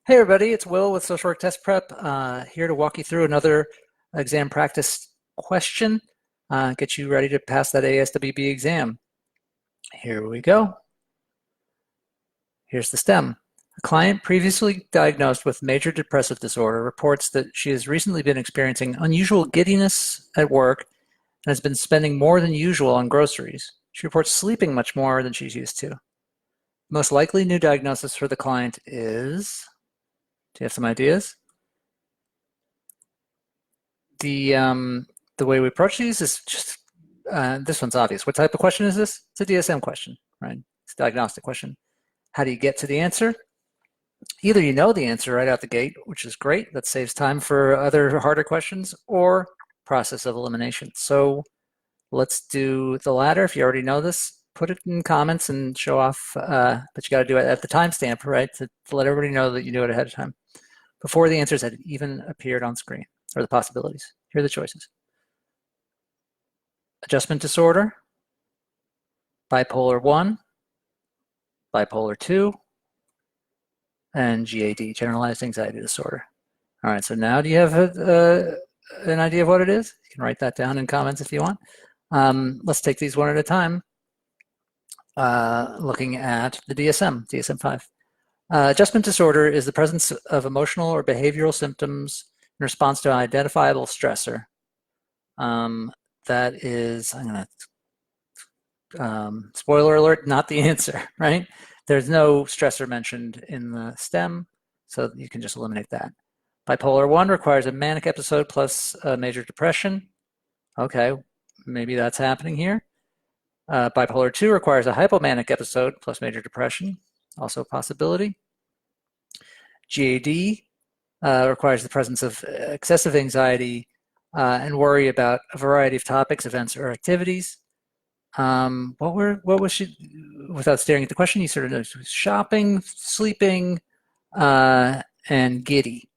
Hey everybody, it's Will with Social Work Test Prep, here to walk you through another exam practice question, get you ready to pass that ASWB exam. Here we go. Here's the STEM. A client previously diagnosed with major depressive disorder reports that she has recently been experiencing unusual giddiness at work and has been spending more than usual on groceries. She reports sleeping much more than she's used to. Most likely new diagnosis for the client is... Do you have some ideas? The way we approach these is just, this one's obvious. What type of question is this? It's a DSM question, right? It's a diagnostic question. How do you get to the answer? Either you know the answer right out the gate, which is great. That saves time for other harder questions, or process of elimination. So let's do the latter. If you already know this, put it in comments and show off, but you got to do it at the timestamp, right? To let everybody know that you knew it ahead of time, before the answers had even appeared on screen, or the possibilities. Here are the choices. Adjustment disorder, bipolar 1, bipolar 2, and GAD, generalized anxiety disorder. All right, so now do you have an idea of what it is? You can write that down in comments if you want. Let's take these one at a time. Looking at the DSM-5. Adjustment disorder is the presence of emotional or behavioral symptoms in response to an identifiable stressor. That is, I'm going to, spoiler alert, not the answer, right? There's no stressor mentioned in the STEM, so you can just eliminate that. Bipolar 1 requires a manic episode plus major depression. Okay, maybe that's happening here. Bipolar 2 requires a hypomanic episode plus major depression, also a possibility. GAD requires the presence of excessive anxiety and worry about a variety of topics, events, or activities. What was she, without staring at the question, you sort of know shopping, sleeping, and giddy.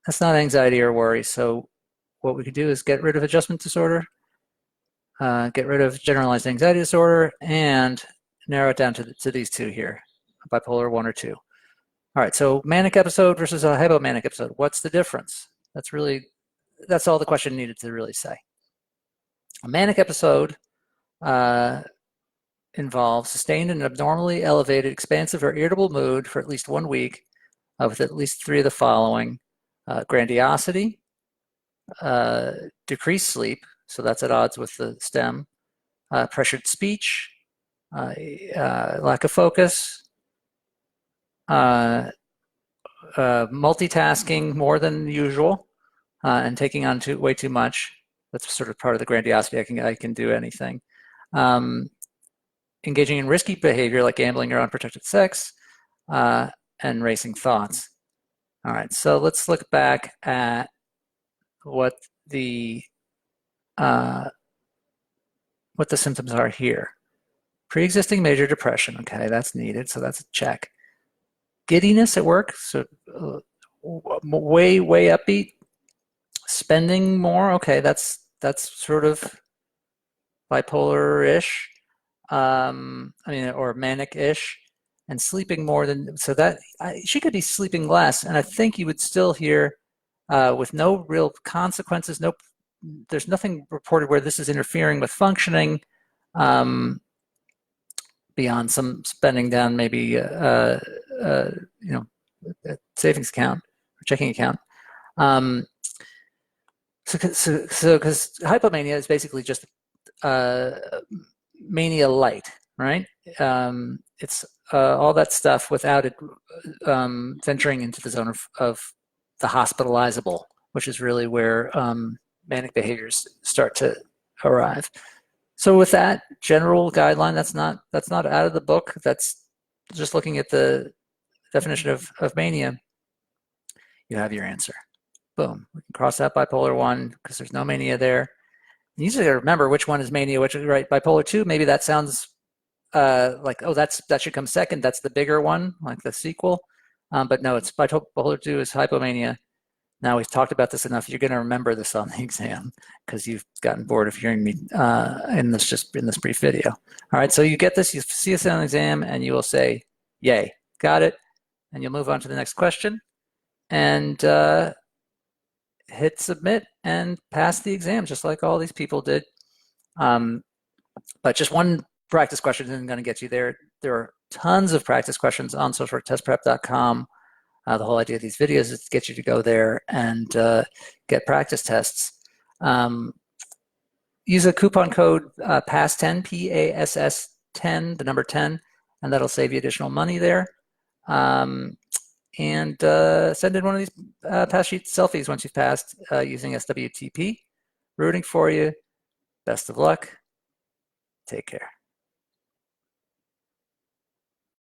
That's not anxiety or worry. So what we could do is get rid of adjustment disorder, get rid of generalized anxiety disorder, and narrow it down to these two here, bipolar 1 or 2. All right, so manic episode versus a hypomanic episode. What's the difference? That's all the question needed to really say. A manic episode involves sustained and abnormally elevated, expansive or irritable mood for at least 1 week with at least 3 of the following: grandiosity, decreased sleep, so that's at odds with the STEM, pressured speech, lack of focus, multitasking more than usual, and taking on way too much. That's sort of part of the grandiosity. I can do anything. Engaging in risky behavior like gambling or unprotected sex, and racing thoughts. All right, so let's look back at what the symptoms are here. Pre-existing major depression. Okay, that's needed, so that's a check. Giddiness at work, so way upbeat. Spending more, okay, that's sort of bipolar-ish, or manic-ish. And sleeping more than, so that she could be sleeping less, and I think you would still hear with no real consequences. There's nothing reported where this is interfering with functioning, beyond some spending down, maybe a savings account or checking account. Because hypomania is basically just mania light, right? It's all that stuff without it venturing into the zone of the hospitalizable, which is really where manic behaviors start to arrive. So with that general guideline, that's not out of the book. That's just looking at the definition of mania. You have your answer. Boom. We can cross out bipolar 1 because there's no mania there. You usually remember which one is mania, which is right. Bipolar 2, maybe that sounds like, oh, that should come second. That's the bigger one, like the sequel. But no, it's bipolar 2 is hypomania. Now we've talked about this enough. You're going to remember this on the exam because you've gotten bored of hearing me in this brief video. All right, so you get this, you see this on the exam, and you will say, "Yay, got it," and you'll move on to the next question. and hit submit and pass the exam, just like all these people did. But just one practice question isn't going to get you there. There are tons of practice questions on socialworktestprep.com. The whole idea of these videos is to get you to go there and get practice tests. Use a coupon code PASS10, PASS10, the number 10, and that'll save you additional money there. And send in one of these pass sheet selfies once you've passed using SWTP. Rooting for you. Best of luck. Take care.